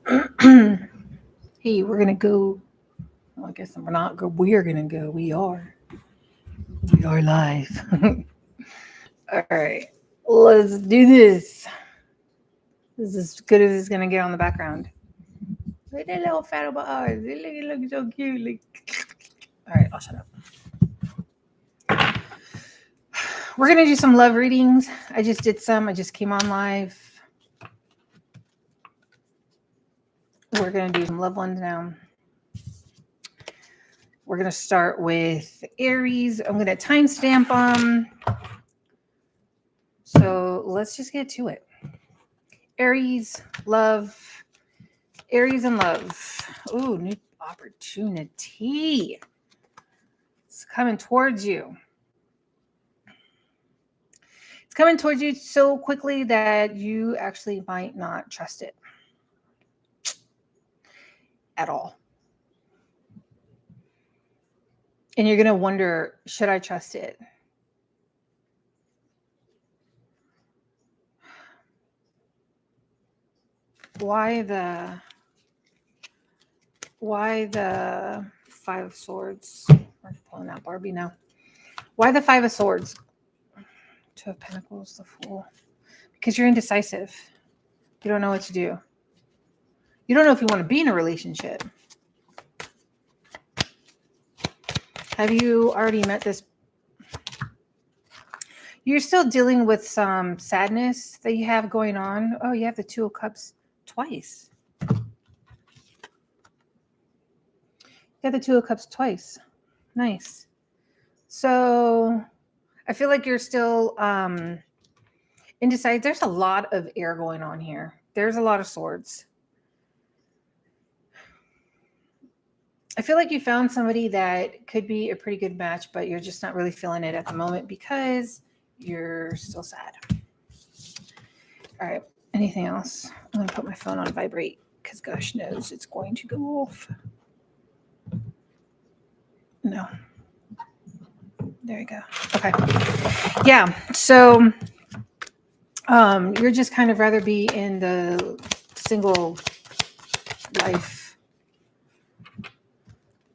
Hey, we're going to go. Well, I guess we're not go. We're going to go. We are. We are live. All right. Let's do this. This is as good as it's going to get on the background. Look at that little fat over eyes. They look so cute. Like... All right, I'll shut up. We're going to do some love readings. I just did some. I just came on live. We're going to do some love ones now. We're going to start with Aries. I'm going to timestamp them. So let's just get to it. Aries, love. Aries and love. Ooh, new opportunity. It's coming towards you. It's coming towards you so quickly that you actually might not trust it at all. And you're going to wonder, should I trust it? Why the Five of Swords? We're pulling out Barbie now. Why the Five of Swords? Two of Pentacles, the Fool. Because you're indecisive. You don't know what to do. You don't know if you want to be in a relationship. Have you already met this? You're still dealing with some sadness that you have going on. Oh, you have the Two of Cups twice. You got the Two of Cups twice. Nice. So I feel like you're still indecisive. There's a lot of air going on here. There's a lot of swords. I feel like you found somebody that could be a pretty good match, but you're just not really feeling it at the moment because you're still sad. All right. Anything else? I'm going to put my phone on vibrate because gosh knows it's going to go off. No. There you go. Okay. Yeah. So you're just kind of rather be in the single life.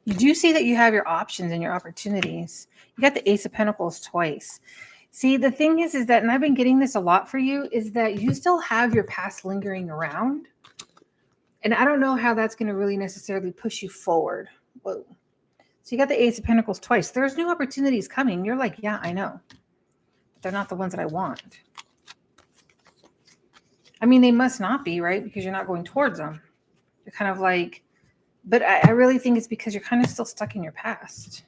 You do see that you have your options and your opportunities. You got the Ace of Pentacles twice. See, the thing is that, and I've been getting this a lot for you, is that you still have your past lingering around. And I don't know how that's going to really necessarily push you forward. Whoa. So you got the Ace of Pentacles twice. There's new opportunities coming. You're like, yeah, I know. But they're not the ones that I want. I mean, they must not be, right? Because you're not going towards them. You're kind of like, but I really think it's because you're kind of still stuck in your past.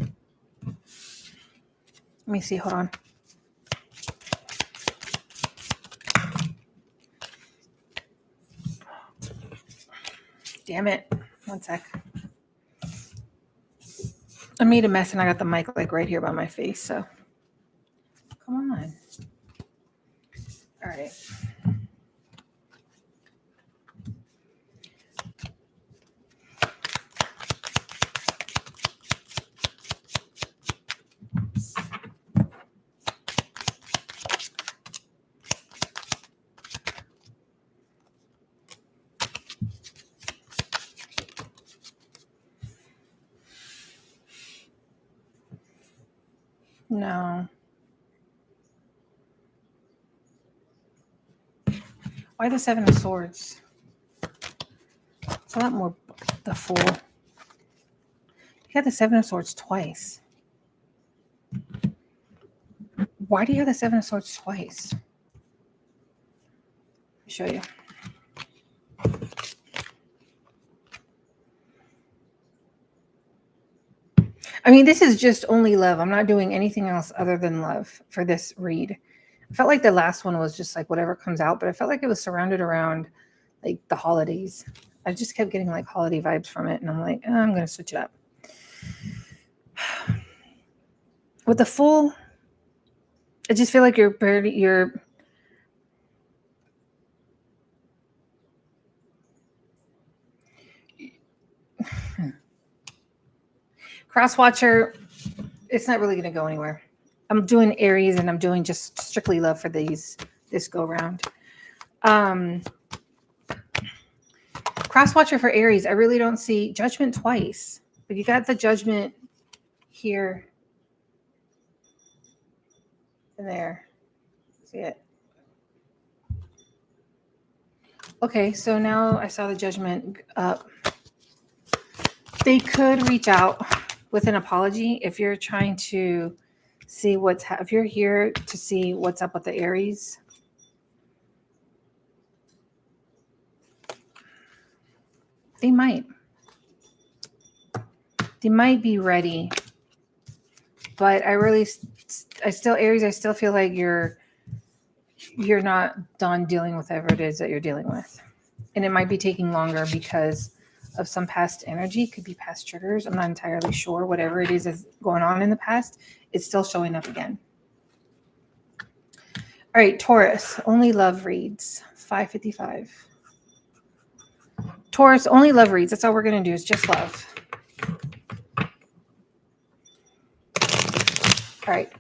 Let me see. Hold on. Damn it. One sec. I made a mess and I got the mic like right here by my face. So come on. All right. No. Why the Seven of Swords? It's a lot more the Fool. You got the Seven of Swords twice. Why do you have the Seven of Swords twice? Let me show you. I mean, this is just only love. I'm not doing anything else other than love for this read. I felt like the last one was just like whatever comes out, but I felt like it was surrounded around like the holidays. I just kept getting like holiday vibes from it. And I'm like, I'm going to switch it up. With the Fool, I just feel like you're Crosswatcher, it's not really going to go anywhere. I'm doing Aries and I'm doing just strictly love for this go round. Cross watcher for Aries. I really don't see Judgment twice, but you got the Judgment here and there. See it? Okay, so now I saw the Judgment up. They could reach out with an apology if you're trying to see if you're here to see what's up with the Aries. They might be ready, but Aries, I still feel like you're not done dealing with whatever it is that you're dealing with. And it might be taking longer because of some past energy. Could be past triggers. I'm not entirely sure. Whatever it is going on in the past, it's still showing up again. All right, Taurus, only love reads, 555. Taurus, only love reads. That's all we're going to do is just love. All right.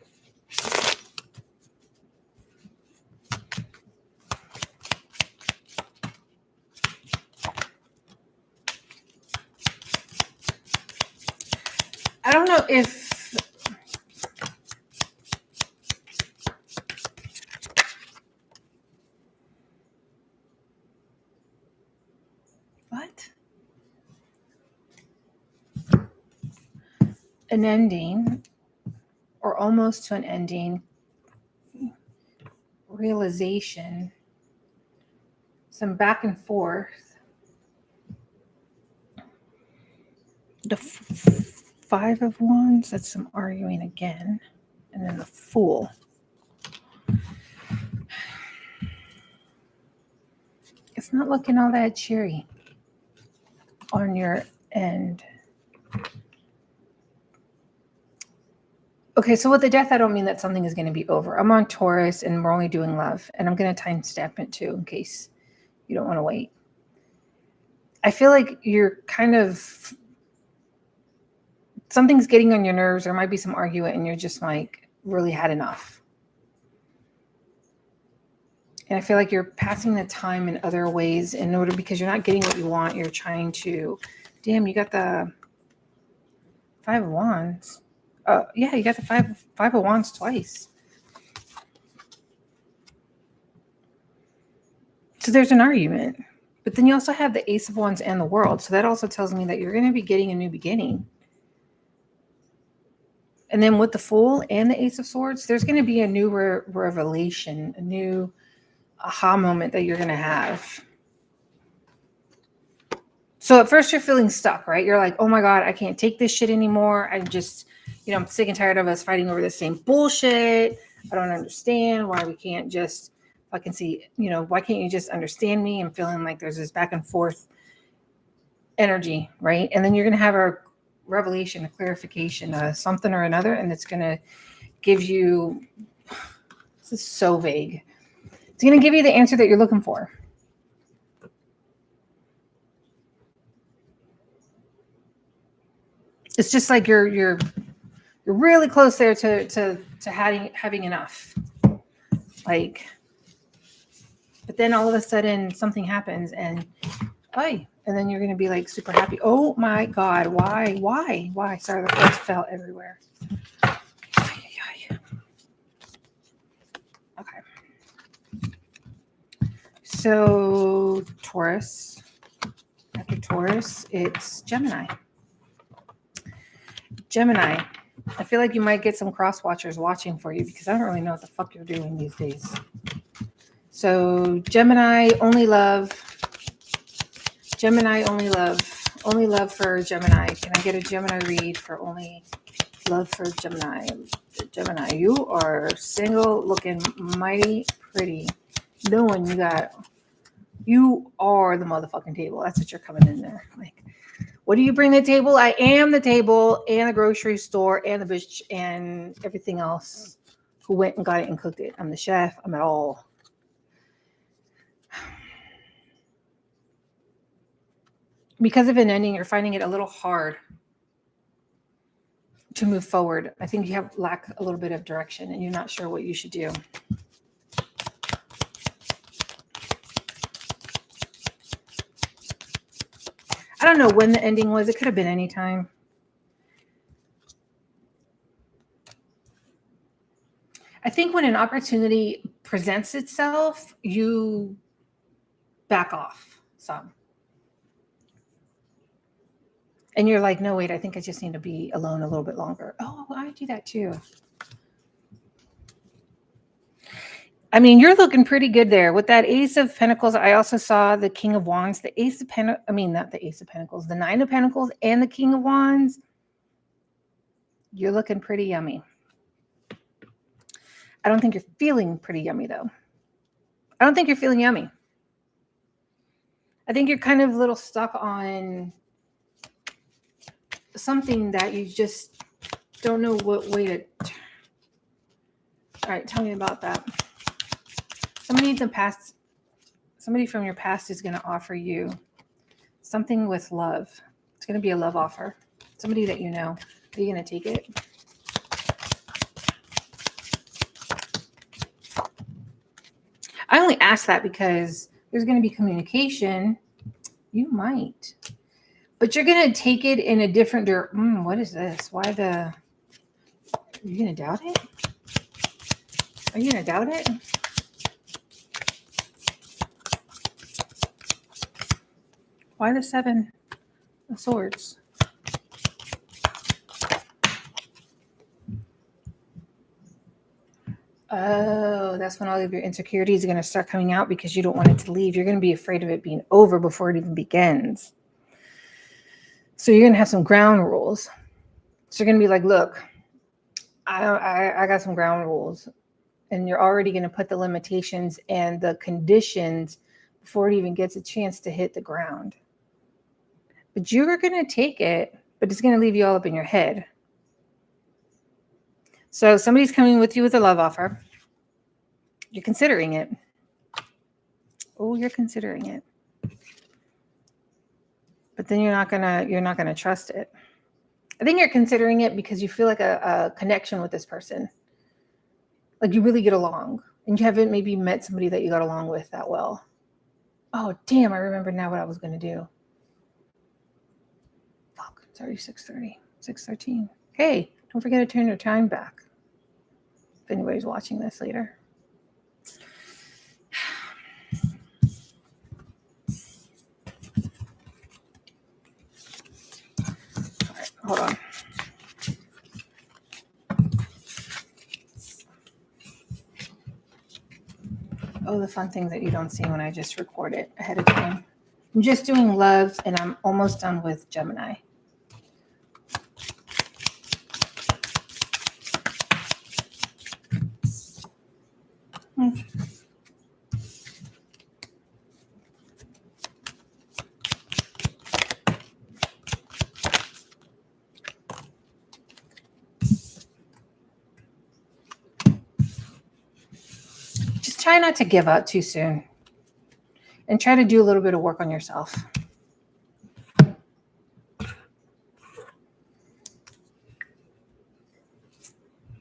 I don't know if an ending or almost to an ending, realization, some back and forth. The Five of Wands, that's some arguing again. And then the Fool. It's not looking all that cheery on your end. Okay, so with the Death, I don't mean that something is going to be over. I'm on Taurus and we're only doing love. And I'm going to timestamp it too in case you don't want to wait. I feel like you're kind of... something's getting on your nerves. There might be some argument and you're just like really had enough. And I feel like you're passing the time in other ways because you're not getting what you want. You're trying to, damn, you got the Five of Wands. Yeah, you got the five of Wands twice. So there's an argument. But then you also have the Ace of Wands and the World. So that also tells me that you're going to be getting a new beginning. And then with the Fool and the Ace of Swords, there's going to be a new revelation, a new aha moment that you're going to have. So at first you're feeling stuck, right? You're like, oh my God, I can't take this shit anymore. I'm just, I'm sick and tired of us fighting over the same bullshit. I don't understand why we can't just fucking see, why can't you just understand me? I'm feeling like there's this back and forth energy, right? And then you're going to have a revelation, a clarification, something or another, and it's going to give you, this is so vague. It's going to give you the answer that you're looking for. It's just like you're really close there to having enough. Like, but then all of a sudden something happens and then you're going to be like super happy. Oh my God. Why? Sorry, the cards fell everywhere. Okay. So Taurus, after Taurus, it's Gemini. Gemini, I feel like you might get some cross watchers watching for you because I don't really know what the fuck you're doing these days. So Gemini, only love. Gemini, only love. Only love for Gemini. Can I get a Gemini read for only love for Gemini? Gemini, you are single, looking mighty pretty. Knowing you are the motherfucking table. That's what you're coming in there. Like, what do you bring to the table? I am the table and the grocery store and the bitch and everything else who went and got it and cooked it. I'm the chef. I'm it all. Because of an ending, you're finding it a little hard to move forward. I think you lack a little bit of direction and you're not sure what you should do. don't know when the ending was. It could have been any time. I think when an opportunity presents itself, you back off some. And you're like, no, wait, I think I just need to be alone a little bit longer. Oh, I do that too. I mean, you're looking pretty good there. With that Ace of Pentacles, I also saw the King of Wands, the Ace of Pentacles, not the Ace of Pentacles, the Nine of Pentacles and the King of Wands. You're looking pretty yummy. I don't think you're feeling pretty yummy, though. I don't think you're feeling yummy. I think you're kind of a little stuck on something that you just don't know what way to... All right, tell me about that. Somebody from your past is going to offer you something with love. It's going to be a love offer. Somebody that you know. Are you going to take it? I only ask that because there's going to be communication. You might. But you're going to take it in a different direction. What is this? Why the... Are you going to doubt it? Are you going to doubt it? Why the Seven of Swords? Oh, that's when all of your insecurities are going to start coming out because you don't want it to leave. You're going to be afraid of it being over before it even begins. So you're going to have some ground rules. So you're going to be like, look, I got some ground rules. And you're already going to put the limitations and the conditions before it even gets a chance to hit the ground. But you're going to take it, but it's going to leave you all up in your head. So somebody's coming with you with a love offer. You're considering it. Oh, you're considering it. But then you're not gonna trust it. I think you're considering it because you feel like a connection with this person. Like you really get along. And you haven't maybe met somebody that you got along with that well. Oh, damn, I remember now what I was gonna do. Fuck, it's already 6:30, 6:13. Hey, don't forget to turn your time back. If anybody's watching this later. All right, hold on. Oh, the fun things that you don't see when I just record it ahead of time. I'm just doing love and I'm almost done with Gemini. Just try not to give up too soon. And try to do a little bit of work on yourself.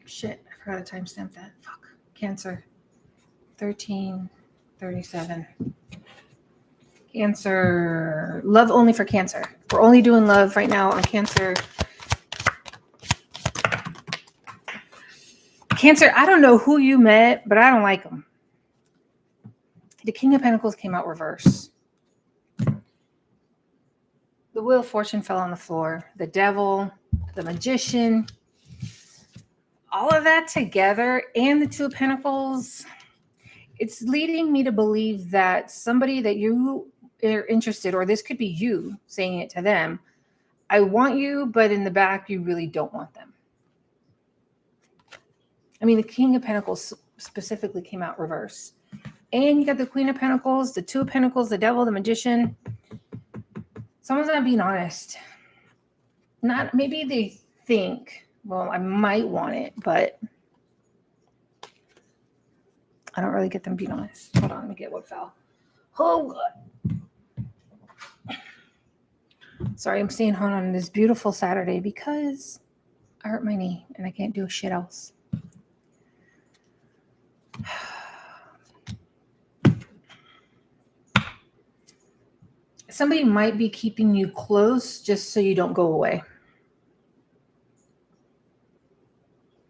Shit, I forgot to timestamp that. Fuck. Cancer. 13:37. Cancer. Love only for Cancer. We're only doing love right now on Cancer. Cancer, I don't know who you met, but I don't like them. The King of Pentacles came out reverse. The Wheel of Fortune fell on the floor. The Devil, the Magician, all of that together, and the Two of Pentacles, it's leading me to believe that somebody that you are interested, or this could be you saying it to them, I want you, but in the back, you really don't want them. I mean, the King of Pentacles specifically came out reverse. And you got the Queen of Pentacles, the Two of Pentacles, the Devil, the Magician. Someone's not being honest. Maybe they think, well, I might want it, but I don't really get them being honest. Hold on, let me get what fell. Oh, God. Sorry, I'm staying home on this beautiful Saturday because I hurt my knee and I can't do shit else. somebody might be keeping you close just so you don't go away.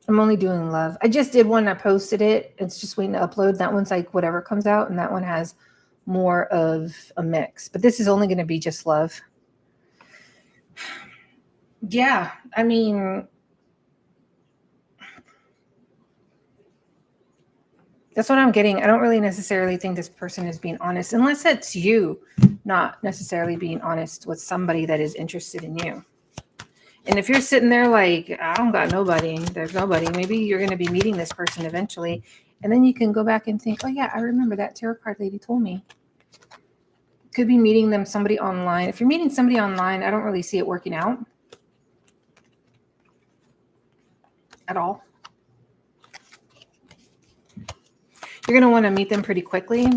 I'm only doing love. I just did one. I posted it. It's just waiting to upload. That one's like whatever comes out. And that one has more of a mix. But this is only going to be just love. Yeah. I mean, that's what I'm getting. I don't really necessarily think this person is being honest. Unless it's you not necessarily being honest with somebody that is interested in you. And if you're sitting there like, I don't got nobody, there's nobody, maybe you're going to be meeting this person eventually. And then you can go back and think, oh, yeah, I remember that tarot card lady told me. Could be meeting them, somebody online. If you're meeting somebody online, I don't really see it working out at all. You're going to want to meet them pretty quickly.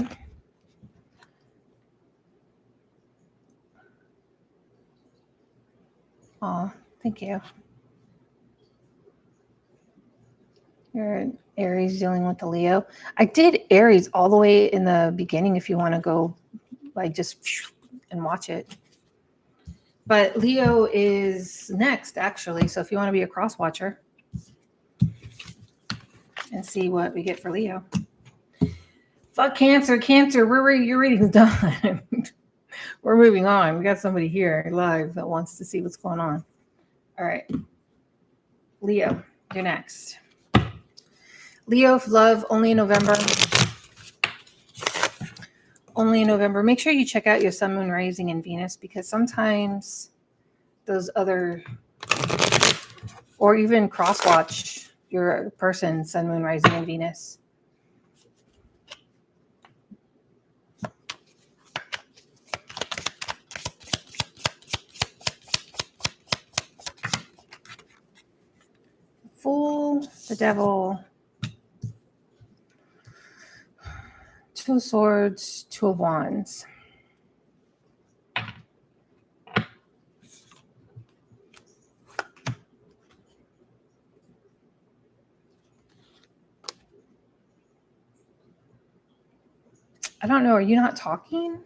Oh, thank you. You're Aries dealing with the Leo. I did Aries all the way in the beginning if you want to go like just and watch it. But Leo is next, actually. So if you want to be a cross watcher and see what we get for Leo. Fuck Cancer. Cancer, your reading's done. We're moving on. We got somebody here live that wants to see what's going on. All right. Leo, you're next. Leo, love, only in November. Only in November. Make sure you check out your sun, moon, rising, and Venus, because sometimes those other, or even cross watch your person, sun, moon, rising, and Venus. Fool, the Devil, Two of Swords, Two of Wands. I don't know. Are you not talking?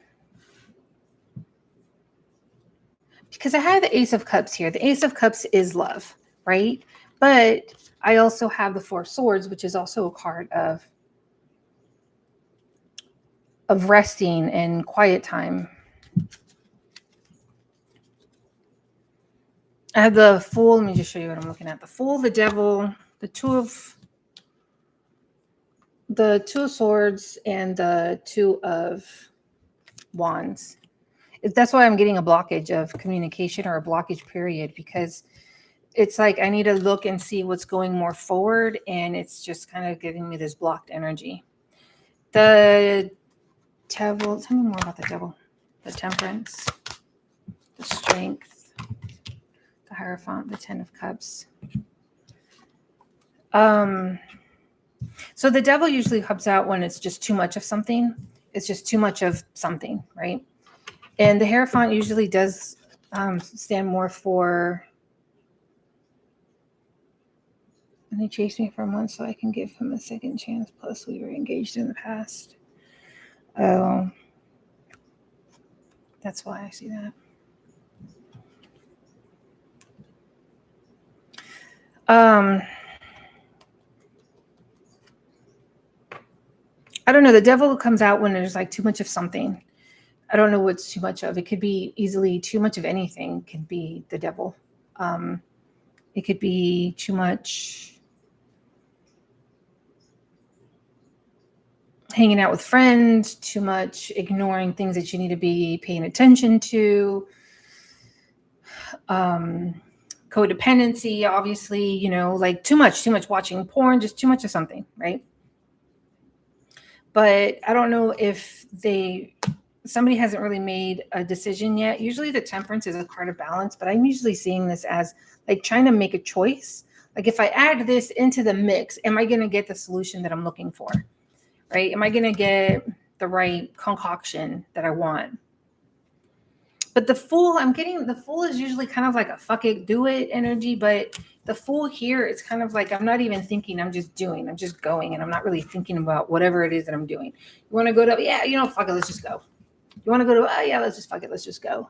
Because I have the Ace of Cups here. The Ace of Cups is love, right? But I also have the Four of Swords, which is also a card of resting and quiet time. I have the Fool. Let me just show you what I'm looking at. The Fool, the Devil, the Two of Swords, and the Two of Wands. That's why I'm getting a blockage of communication or a blockage period, because it's like I need to look and see what's going more forward, and it's just kind of giving me this blocked energy. The Devil, tell me more about the Devil. The Temperance, the Strength, the Hierophant, the Ten of Cups. So the Devil usually comes out when it's just too much of something. It's just too much of something, right? And the Hierophant usually does stand more for, and he chased me for months so I can give him a second chance. Plus, we were engaged in the past. Oh, that's why I see that. I don't know. The Devil comes out when there's like too much of something. I don't know what's too much of. It could be easily too much of anything. Could be the Devil. It could be too much hanging out with friends, too much ignoring things that you need to be paying attention to. Codependency, obviously, you know, like too much watching porn, just too much of something, right? But I don't know if somebody hasn't really made a decision yet. Usually the Temperance is a card of balance, but I'm usually seeing this as like trying to make a choice. Like if I add this into the mix, am I going to get the solution that I'm looking for, right? Am I going to get the right concoction that I want? But the Fool, the Fool is usually kind of like a fuck it, do it energy. But the Fool here, it's kind of like I'm not even thinking, I'm just doing, I'm just going. And I'm not really thinking about whatever it is that I'm doing. You want to go to, yeah, you know, fuck it, let's just go. You want to go to, oh yeah, let's just fuck it. Let's just go.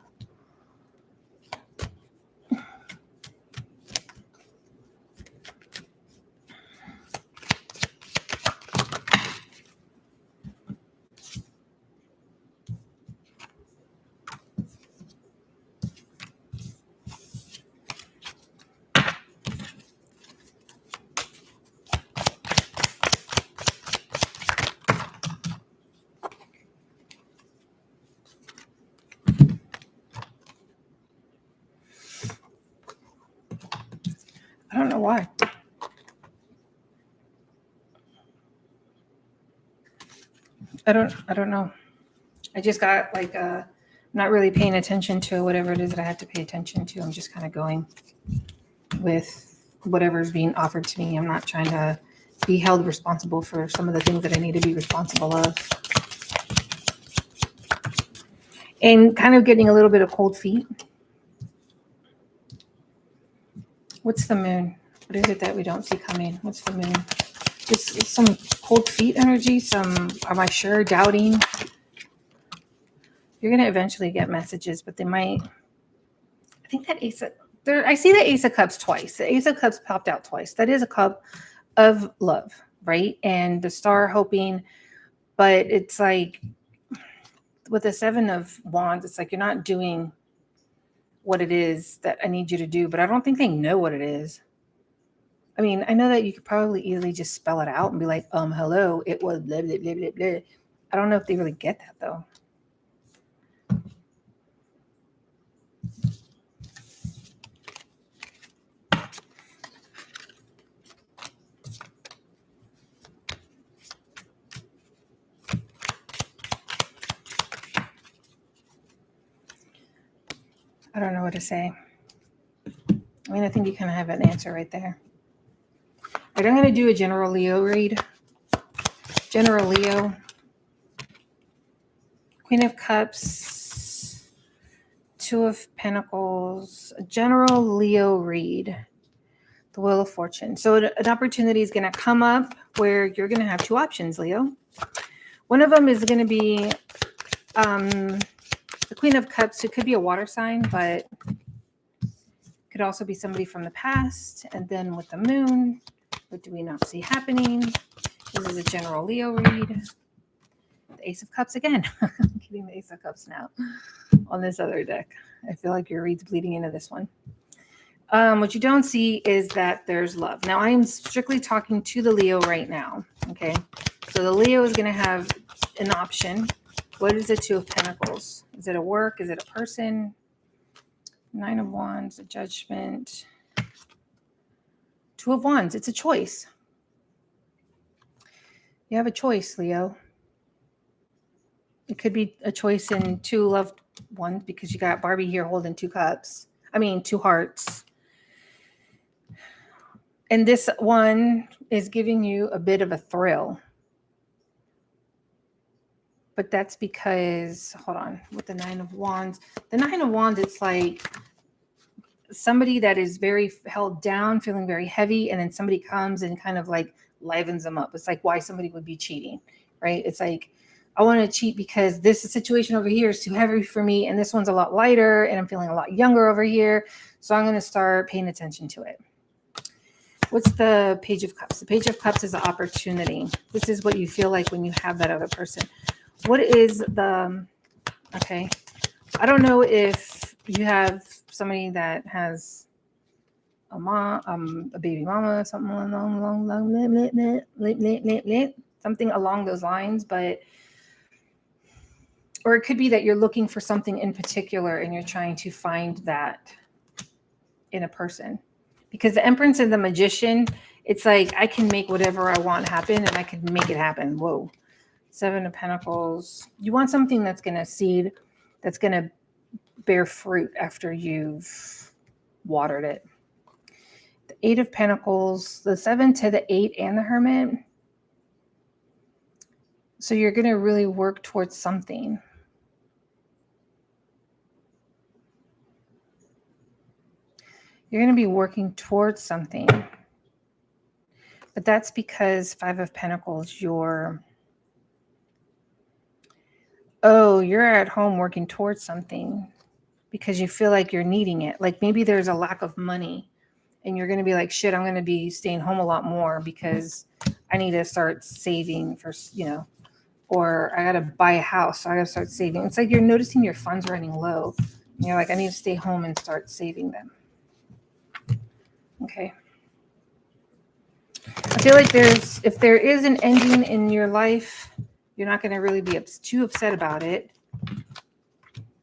I don't know why. I don't know. I just got like not really paying attention to whatever it is that I have to pay attention to. I'm just kind of going with whatever's being offered to me. I'm not trying to be held responsible for some of the things that I need to be responsible of. And kind of getting a little bit of cold feet. What's the moon? What is it that we don't see coming? What's the moon? It's some cold feet energy. Some, am I sure, doubting. You're going to eventually get messages, but they might. I think that I see the Ace of Cups twice. The Ace of Cups popped out twice. That is a cup of love, right? And the star hoping, but it's like with the Seven of Wands, it's like you're not doing what it is that I need you to do, but I don't think they know what it is. I mean, I know that you could probably easily just spell it out and be like, hello, it was blah, blah, blah, blah, blah. I don't know if they really get that though. I don't know what to say. I mean, I think you kind of have an answer right there. All right, I'm going to do a general Leo read. General Leo. Queen of Cups. Two of Pentacles. A general Leo read. The Wheel of Fortune. So an opportunity is going to come up where you're going to have two options, Leo. One of them is going to be the Queen of Cups. It could be a water sign, but could also be somebody from the past. And then with the moon, what do we not see happening? This is a general Leo read. The Ace of Cups again. I'm getting the Ace of Cups now on this other deck. I feel like your read's bleeding into this one. What you don't see is that there's love. Now, I am strictly talking to the Leo right now. Okay. So the Leo is going to have an option. What is the Two of Pentacles? Is it a work? Is it a person? Nine of Wands, a Judgment. Two of Wands. It's a choice. You have a choice, Leo. It could be a choice in two loved ones because you got Barbie here holding two hearts. And this one is giving you a bit of a thrill. But that's because, hold on, with the Nine of Wands. The Nine of Wands, it's like somebody that is very held down, feeling very heavy, and then somebody comes and kind of like livens them up. It's like why somebody would be cheating, right? It's like, I want to cheat because this situation over here is too heavy for me, and this one's a lot lighter, and I'm feeling a lot younger over here, so I'm going to start paying attention to it. What's the Page of Cups? The Page of Cups is an opportunity. This is what you feel like when you have that other person. What is the, okay, I don't know if you have somebody that has a baby mama, something something along those lines, but, or it could be that you're looking for something in particular and you're trying to find that in a person. Because the Empress and the Magician, it's like, I can make whatever I want happen and I can make it happen. Whoa. Seven of Pentacles. You want something that's going to seed, that's going to bear fruit after you've watered it. The Eight of Pentacles, the 7 to the 8 and the Hermit. So you're going to really work towards something. You're going to be working towards something. But that's because Five of Pentacles, you're Oh, you're at home working towards something because you feel like you're needing it. Like maybe there's a lack of money and you're going to be like, shit, I'm going to be staying home a lot more because I need to start saving for, or I got to buy a house. So I got to start saving. It's like you're noticing your funds running low. And you're like, I need to stay home and start saving them. Okay. I feel like if there is an ending in your life, you're not going to really be too upset about it.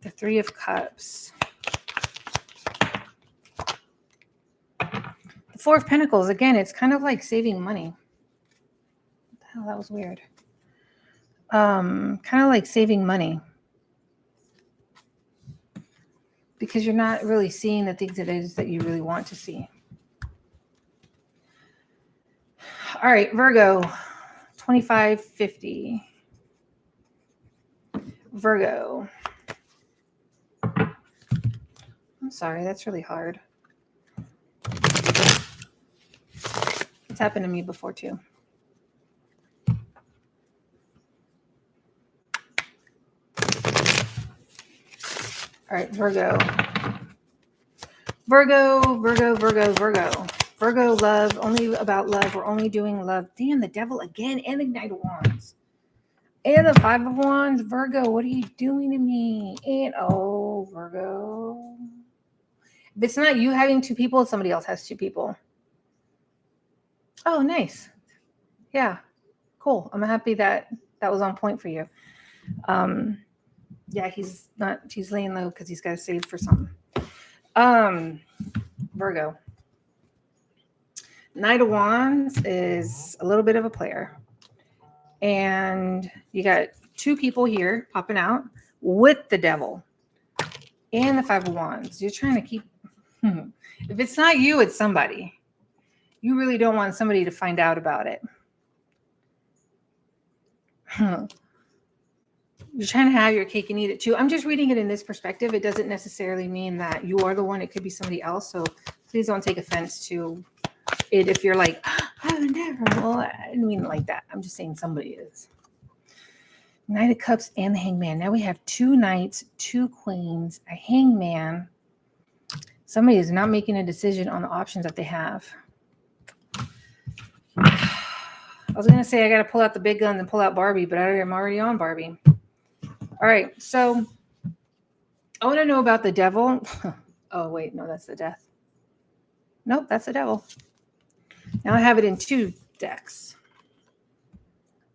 The Three of Cups. The Four of Pentacles. Again, it's kind of like saving money. What the hell? That was weird. Kind of like saving money. Because you're not really seeing the things it is that you really want to see. All right, Virgo. 2550. Virgo. I'm sorry, that's really hard. It's happened to me before too. All right, Virgo. Virgo, love, only about love. We're only doing love. Damn, the devil again, and the Knight of Wands. And the Five of Wands. Virgo, what are you doing to me? And Virgo. If it's not you having two people, somebody else has two people. Oh, nice. Yeah, cool. I'm happy that was on point for you. Yeah, he's laying low because he's got to save for something. Virgo. Knight of Wands is a little bit of a player. And you got two people here popping out with the devil and the Five of Wands. You're trying to keep... If it's not you, it's somebody. You really don't want somebody to find out about it. You're trying to have your cake and eat it too. I'm just reading it in this perspective. It doesn't necessarily mean that you are the one. It could be somebody else. So please don't take offense to it if you're like, I would never. Well, I didn't mean it like that. I'm just saying somebody is. Knight of Cups and the Hangman. Now we have two knights, two queens, a hangman. Somebody is not making a decision on the options that they have. I was going to say I got to pull out the big guns and pull out Barbie, but I'm already on Barbie. All right, so I want to know about the devil. Oh, wait, no, that's the death. Nope, that's the devil. Now I have it in two decks.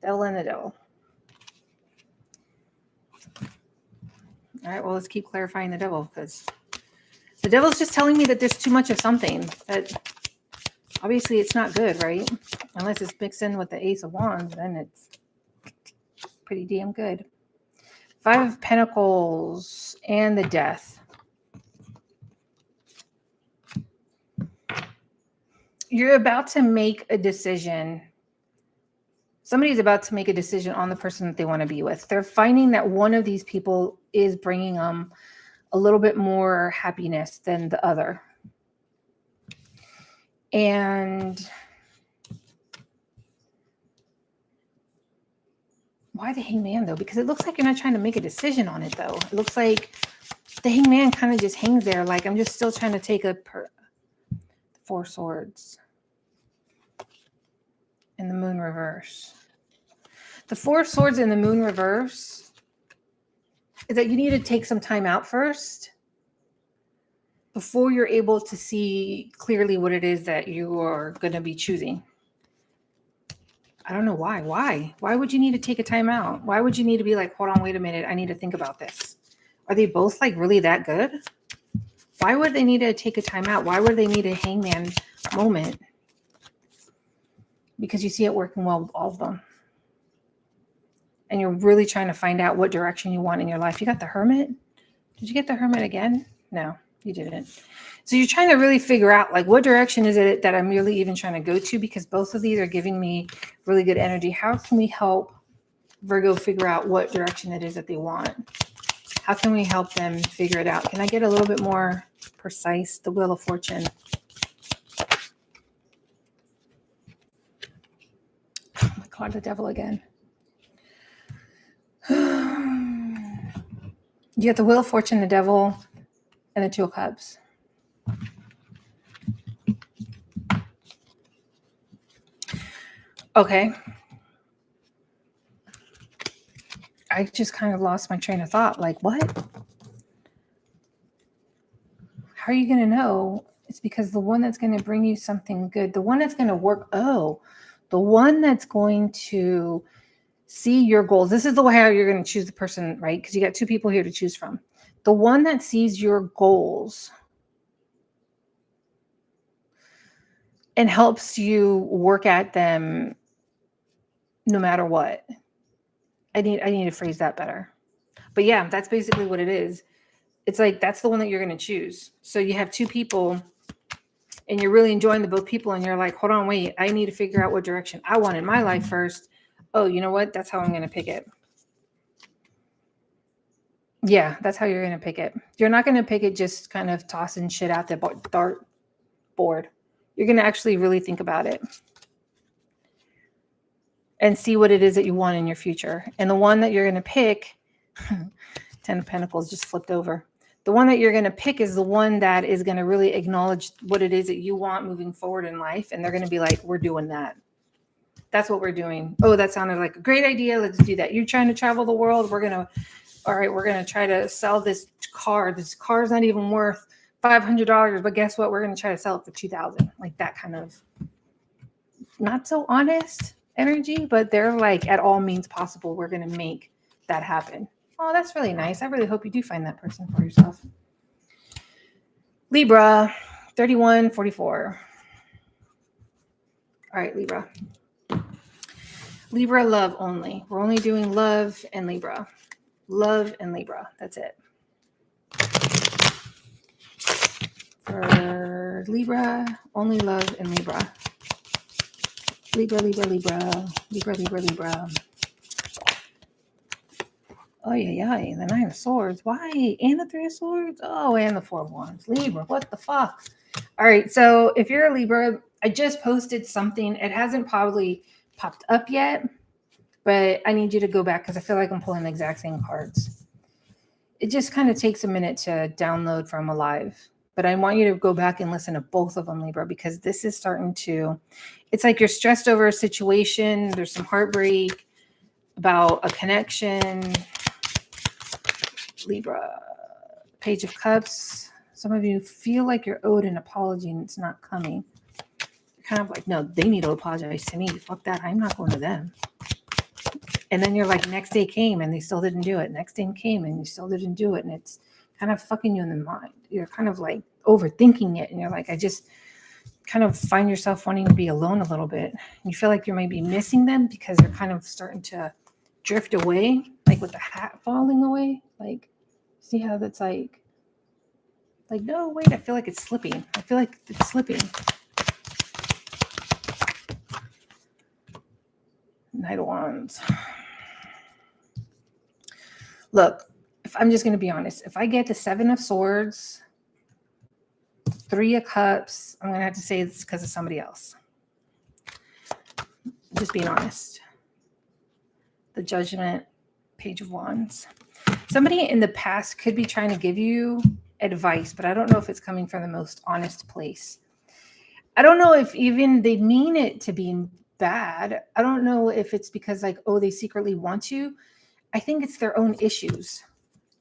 Devil and the devil. All right, well, let's keep clarifying the devil because the devil's just telling me that there's too much of something. That obviously it's not good, right? Unless it's mixed in with the Ace of Wands, then it's pretty damn good. Five of Pentacles and the Death. You're about to make a decision. Somebody's about to make a decision on the person that they want to be with. They're finding that one of these people is bringing them a little bit more happiness than the other. And why the Hangman, though? Because it looks like you're not trying to make a decision on it, though. It looks like the Hangman kind of just hangs there. Like, I'm just still trying to take Four Swords. And the Moon reverse. The Four Swords and the Moon reverse is that you need to take some time out first before you're able to see clearly what it is that you are going to be choosing. I don't know why. Why would you need to take a time out? Why would you need to be like, hold on, wait a minute, I need to think about this? Are they both like really that good? Why would they need to take a time out? Why would they need a Hangman moment? Because you see it working well with all of them. And you're really trying to find out what direction you want in your life. You got the Hermit? Did you get the Hermit again? No, you didn't. So you're trying to really figure out like what direction is it that I'm really even trying to go to, because both of these are giving me really good energy. How can we help Virgo figure out what direction it is that they want? How can we help them figure it out? Can I get a little bit more precise? The Wheel of Fortune. Oh my God, the devil again. You got the Wheel of Fortune, the Devil, and the Two of Cups. Okay. I just kind of lost my train of thought. Like, what? How are you going to know? It's because the one that's going to bring you something good, the one that's going to work. Oh, the one that's going to see your goals. This is the way how you're going to choose the person, right? Because you got two people here to choose from. The one that sees your goals and helps you work at them no matter what. I need to phrase that better. But yeah, that's basically what it is. It's like that's the one that you're going to choose. So you have two people and you're really enjoying the both people and you're like, hold on, wait, I need to figure out what direction I want in my life first. Oh, you know what? That's how I'm going to pick it. Yeah, that's how you're going to pick it. You're not going to pick it just kind of tossing shit out the dartboard. You're going to actually really think about it and see what it is that you want in your future. And the one that you're going to pick, 10 of Pentacles just flipped over. The one that you're going to pick is the one that is going to really acknowledge what it is that you want moving forward in life. And they're going to be like, we're doing that. That's what we're doing. Oh, that sounded like a great idea. Let's do that. You're trying to travel the world. We're going to try to sell this car. This car is not even worth $500, but guess what? We're going to try to sell it for $2,000. Like that kind of not so honest energy, but they're like, at all means possible, we're going to make that happen. Oh, that's really nice. I really hope you do find that person for yourself. Libra, 3144. All right, Libra. Libra, love only. We're only doing love and Libra. Love and Libra. That's it. For Libra, only love and Libra. Libra, Libra, Libra. Libra, Libra, Libra. Oh, yeah. The Nine of Swords. Why? And the Three of Swords? Oh, and the Four of Wands. Libra, what the fuck? All right, so if you're a Libra, I just posted something. It hasn't probably popped up yet, but I need you to go back because I feel like I'm pulling the exact same cards. It just kind of takes a minute to download from Alive, but I want you to go back and listen to both of them, Libra, because this is starting to, it's like you're stressed over a situation. There's some heartbreak about a connection. Libra, Page of Cups. Some of you feel like you're owed an apology and it's not coming. You're kind of like, no, they need to apologize to me. Fuck that. I'm not going to them. And then you're like, next day came and they still didn't do it. Next day came and you still didn't do it. And it's kind of fucking you in the mind. You're kind of like overthinking it. And you're like, I just kind of find yourself wanting to be alone a little bit. You feel like you might be missing them because they're kind of starting to drift away, like with the hat falling away. Like, see how that's like, no, wait, I feel like it's slipping. I feel like it's slipping. Knight of Wands. Look, if I'm just going to be honest, if I get the Seven of Swords, Three of Cups, I'm going to have to say it's because of somebody else. Just being honest. The Judgment, Page of Wands. Somebody in the past could be trying to give you advice, but I don't know if it's coming from the most honest place. I don't know if even they mean it to be bad. I don't know if it's because like, oh, they secretly want you. I think it's their own issues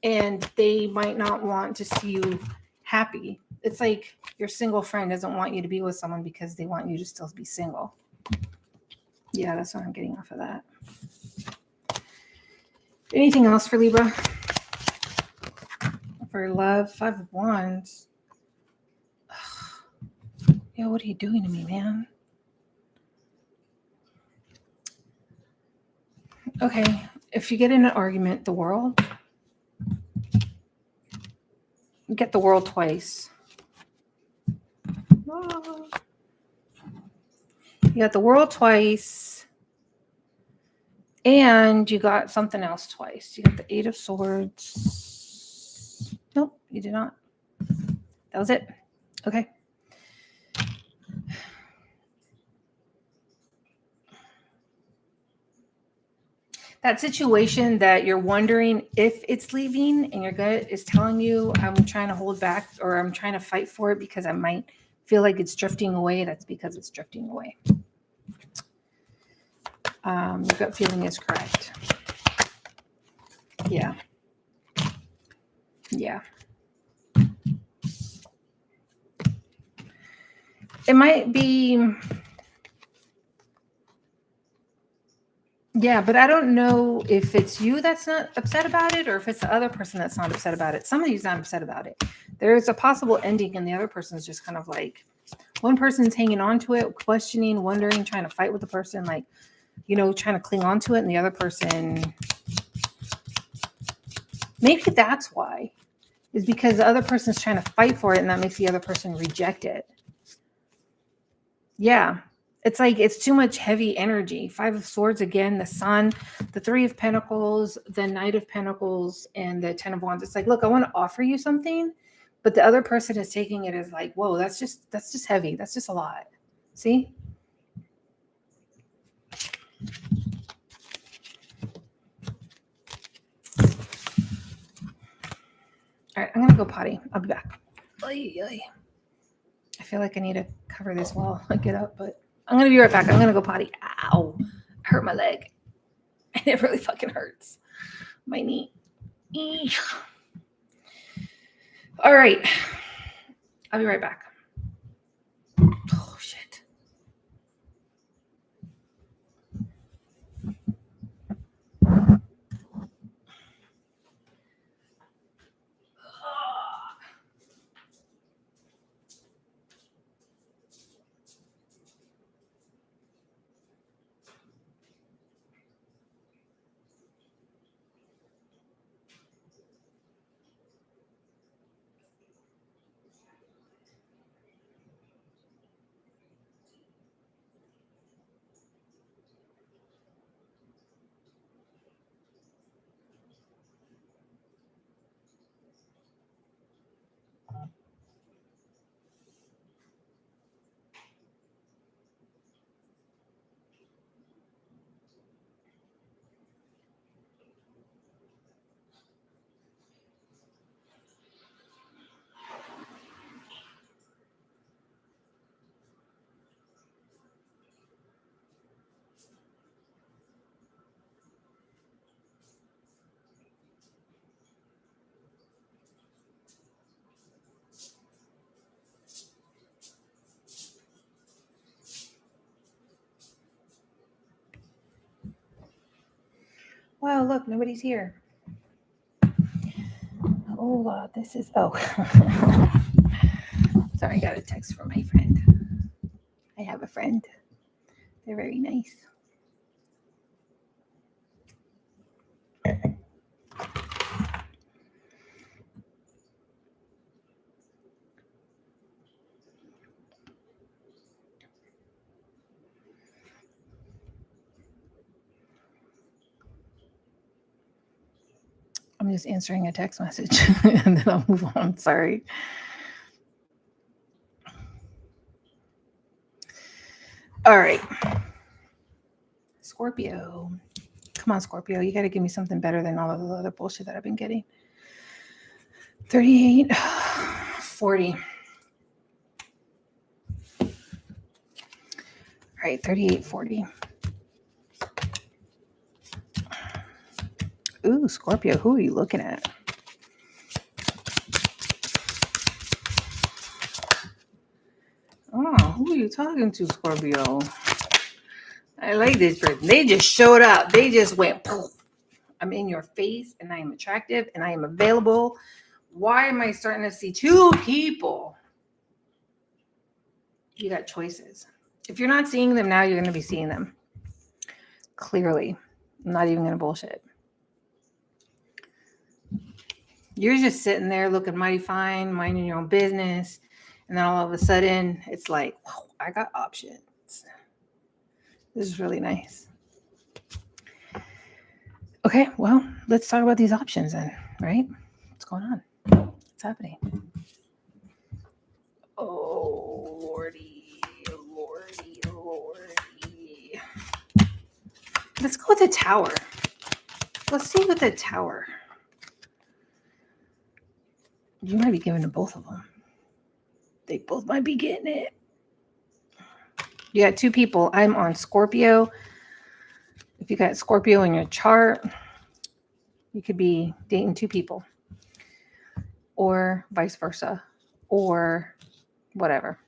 and they might not want to see you happy. It's like your single friend doesn't want you to be with someone because they want you to still be single. Yeah, that's what I'm getting off of that. Anything else for Libra? For love, Five of Wands. Yo, what are you doing to me, man? Okay, if you get in an argument, the World. You get the World twice. Oh. You got the World twice. And you got something else twice. You got the Eight of Swords. Nope, you did not. That was it. Okay. that situation that you're wondering if it's leaving and your gut is telling you, I'm trying to hold back or I'm trying to fight for it because I might feel like it's drifting away. That's because it's drifting away. Your gut feeling is correct. Yeah. Yeah. It might be... Yeah, but I don't know if it's you that's not upset about it or if it's the other person that's not upset about it. Somebody's not upset about it. There's a possible ending and the other person's just kind of like, one person's hanging on to it, questioning, wondering, trying to fight with the person, like, you know, trying to cling on to it. And the other person, maybe that's why, is because the other person's trying to fight for it and that makes the other person reject it. Yeah. It's like, it's too much heavy energy. 5 of Swords again, the Sun, the 3 of Pentacles, the Knight of Pentacles, and the 10 of Wands. It's like, look, I want to offer you something, but the other person is taking it as like, whoa, that's just heavy. That's just a lot. See? All right, I'm going to go potty. I'll be back. I feel like I need to cover this while I get up, but I'm going to be right back. I'm going to go potty. Ow. I hurt my leg. And it really fucking hurts. My knee. Eesh. All right. I'll be right back. Oh, shit. Wow, look, nobody's here. Oh, this is... Oh. Sorry, I got a text from my friend. I have a friend. They're very nice. I'm just answering a text message and then I'll move on. Sorry. All right. Scorpio. Come on, Scorpio. You got to give me something better than all of the other bullshit that I've been getting. 38, 40. All right, 38, 40. Ooh, Scorpio, who are you looking at? Oh, who are you talking to, Scorpio? I like this person. They just showed up. They just went, poof. I'm in your face and I am attractive and I am available. Why am I starting to see 2 people? You got choices. If you're not seeing them now, you're going to be seeing them. Clearly. I'm not even going to bullshit. You're just sitting there looking mighty fine, minding your own business. And then all of a sudden, it's like, whoa, I got options. This is really nice. Okay, well, let's talk about these options then, right? What's going on? What's happening? Oh, Lordy, Lordy, Lordy. Let's go with the Tower. Let's see with the Tower. You might be giving to both of them. They both might be getting it. You got two people. I'm on Scorpio. If you got Scorpio in your chart, you could be dating two people. Or vice versa. Or whatever.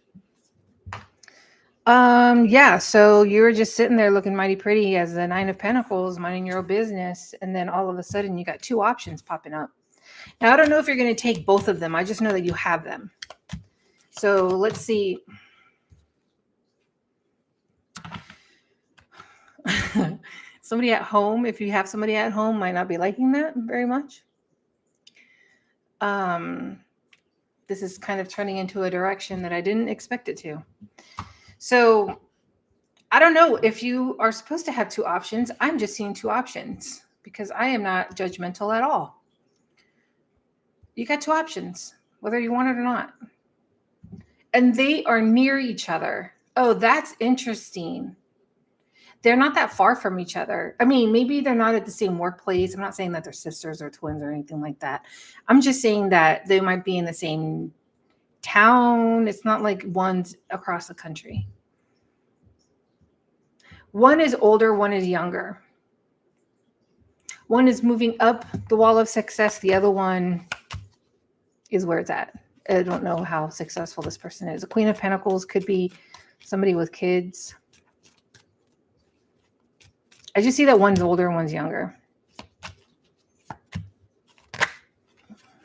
Yeah, so you're just sitting there looking mighty pretty as the Nine of Pentacles, minding your own business, and then all of a sudden you got two options popping up. Now, I don't know if you're going to take both of them. I just know that you have them. So let's see. Somebody at home, if you have somebody at home, might not be liking that very much. This is kind of turning into a direction that I didn't expect it to. So I don't know if you are supposed to have two options. I'm just seeing two options because I am not judgmental at all. You got two options, whether you want it or not. And they are near each other. Oh, that's interesting. They're not that far from each other. I mean, maybe they're not at the same workplace. I'm not saying that they're sisters or twins or anything like that. I'm just saying that they might be in the same town. It's not like one's across the country. One is older, one is younger. One is moving up the wall of success. The other one is where it's at. I don't know how successful this person is. The Queen of Pentacles could be somebody with kids. I just see that one's older and one's younger.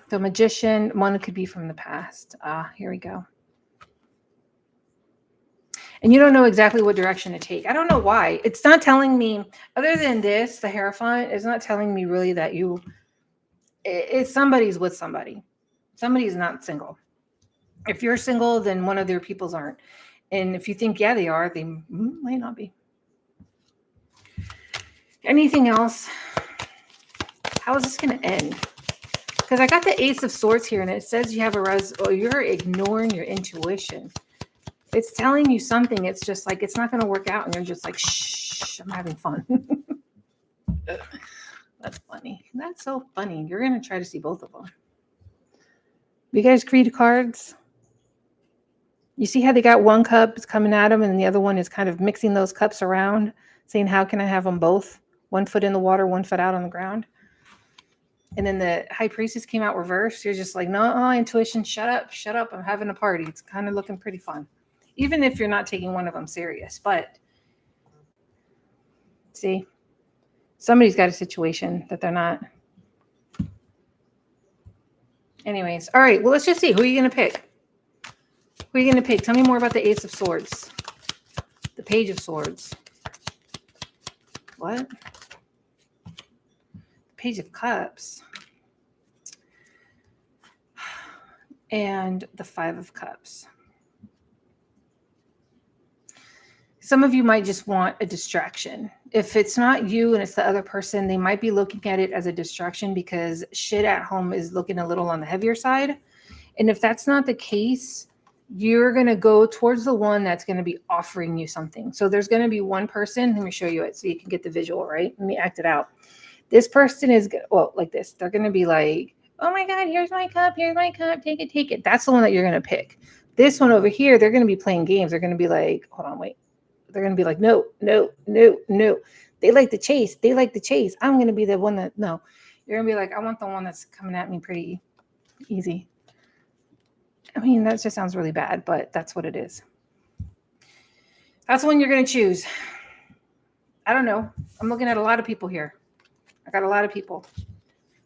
The Magician, one could be from the past. Here we go. And you don't know exactly what direction to take. I don't know why. It's not telling me, other than this, the Hierophant, it's not telling me really that it's somebody's with somebody. Somebody's not single. If you're single, then one of their peoples aren't. And if you think, yeah, they are, they might not be. Anything else? How is this going to end? Because I got the Ace of Swords here, and it says you have you're ignoring your intuition. It's telling you something. It's just like, it's not going to work out. And you're just like, shh, I'm having fun. That's funny. That's so funny. You're going to try to see both of them. You guys read cards? You see how they got one cup is coming at them and the other one is kind of mixing those cups around, saying, how can I have them both? One foot in the water, one foot out on the ground. And then the High Priestess came out reversed. You're just like, no, intuition, shut up. I'm having a party. It's kind of looking pretty fun. Even if you're not taking one of them serious. But see, somebody's got a situation that they're not. Anyways, all right, well, let's just see. Who are you going to pick? Who are you going to pick? Tell me more about the Ace of Swords. The Page of Swords. What? Page of Cups. And the Five of Cups. Some of you might just want a distraction. If it's not you and it's the other person, they might be looking at it as a distraction because shit at home is looking a little on the heavier side. And if that's not the case, you're going to go towards the one that's going to be offering you something. So there's going to be one person. Let me show you it so you can get the visual, right? Let me act it out. This person is, well, like this. They're going to be like, oh my God, here's my cup. Take it. That's the one that you're going to pick. This one over here, they're going to be playing games. They're going to be like, hold on, wait. They're going to be like, no. They like the chase. I'm going to be the one that, no. You're going to be like, I want the one that's coming at me pretty easy. I mean, that just sounds really bad, but that's what it is. That's the one you're going to choose. I don't know. I'm looking at a lot of people here. I got a lot of people.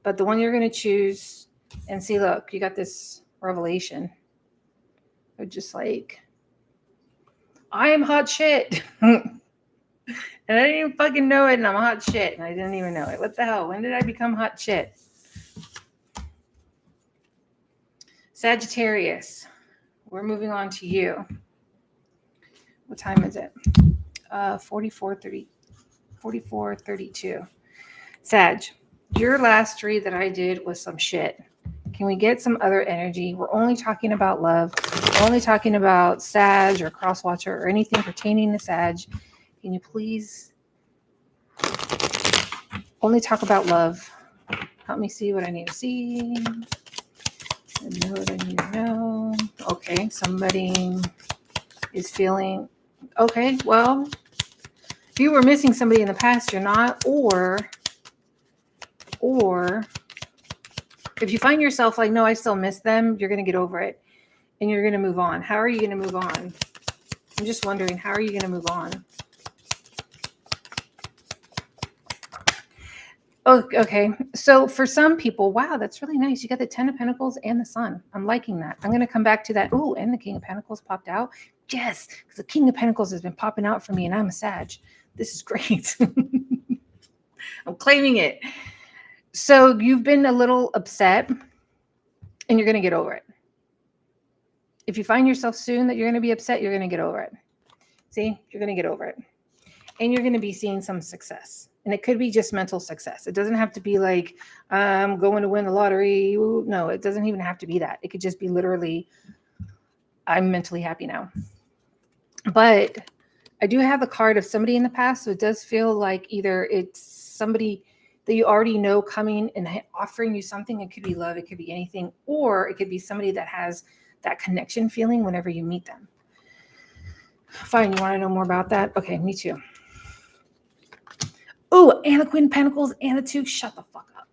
But the one you're going to choose and see, look, you got this revelation. They're just like, I am hot shit. And I didn't even fucking know it, and I'm hot shit. And I didn't even know it. What the hell? When did I become hot shit? Sagittarius. We're moving on to you. What time is it? 44:32. Sag, your last read that I did was some shit. Can we get some other energy? We're only talking about love. We're only talking about Sag or Crosswatcher or anything pertaining to Sag. Can you please Only talk about love. Help me see what I need to see. I know what I need to know. Okay, somebody is feeling... Okay, well, if you were missing somebody in the past, you're not. Or if you find yourself like, no, I still miss them, you're going to get over it. And you're going to move on. How are you going to move on? I'm just wondering, how are you going to move on? Oh, okay. So for some people, wow, that's really nice. You got the 10 of Pentacles and the Sun. I'm liking that. I'm going to come back to that. Oh, and the King of Pentacles popped out. Yes, because the King of Pentacles has been popping out for me, and I'm a Sag. This is great. I'm claiming it. So you've been a little upset, and you're going to get over it. If you find yourself soon that you're going to be upset, you're going to get over it. See, you're going to get over it. And you're going to be seeing some success. And it could be just mental success. It doesn't have to be like, I'm going to win the lottery. Ooh, no, it doesn't even have to be that. It could just be literally, I'm mentally happy now. But I do have the card of somebody in the past. So it does feel like either it's somebody that you already know coming and offering you something. It could be love. It could be anything. Or it could be somebody that has that connection feeling whenever you meet them. Fine. You want to know more about that? Okay, me too. Oh, and the Queen of Pentacles and the 2. Shut the fuck up.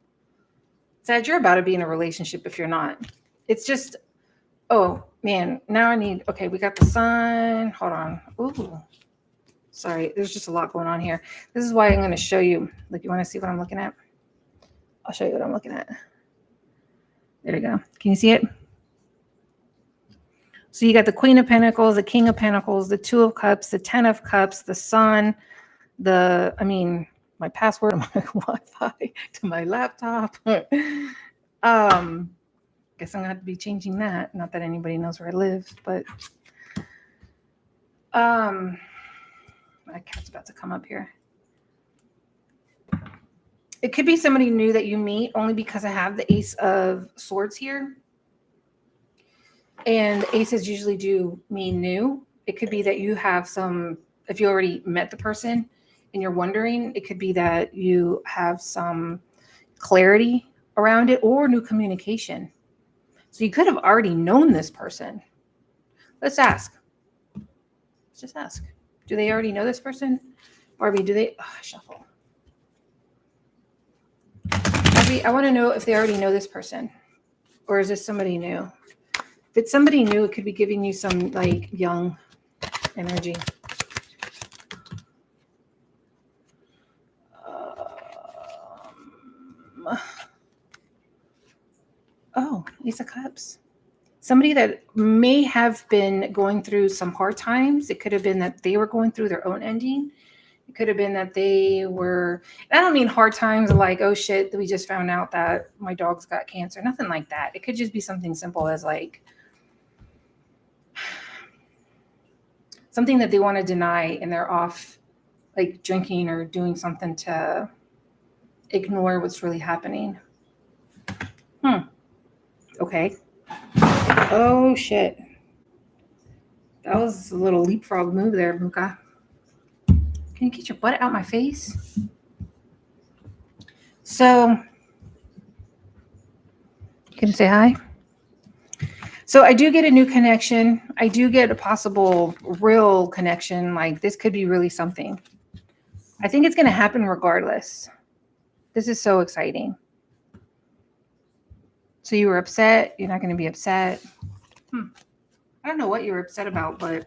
Sag, you're about to be in a relationship if you're not. It's just, oh, man. Now I need, okay, we got the Sun. Hold on. Ooh. Sorry, there's just a lot going on here. This is why I'm going to show you. Like, you want to see what I'm looking at? I'll show you what I'm looking at. There we go. Can you see it? So you got the Queen of Pentacles, the King of Pentacles, the 2 of Cups, the 10 of Cups, the Sun, my password to my Wi-Fi to my laptop. Guess I'm gonna have to be changing that. Not that anybody knows where I live, but my cat's about to come up here. It could be somebody new that you meet only because I have the Ace of Swords here. And aces usually do mean new. It could be that you have some, if you already met the person and you're wondering, it could be that you have some clarity around it or new communication. So you could have already known this person. Let's ask. Let's just ask. Do they already know this person? Barbie, do they? Oh, shuffle. Barbie, I want to know if they already know this person. Or is this somebody new? If it's somebody new, it could be giving you some like young energy. Oh, Ace of Cups. Somebody that may have been going through some hard times. It could have been that they were going through their own ending. It could have been that they were, I don't mean hard times like, oh shit, we just found out that my dog's got cancer. Nothing like that. It could just be something simple as like something that they want to deny and they're off like drinking or doing something to ignore what's really happening. Okay. Oh shit. That was a little leapfrog move there, Muka. Can you get your butt out my face? So, can you say hi? So I do get a new connection. I do get a possible real connection. Like this could be really something. I think it's going to happen regardless. This is so exciting. So you were upset. You're not going to be upset. I don't know what you were upset about, but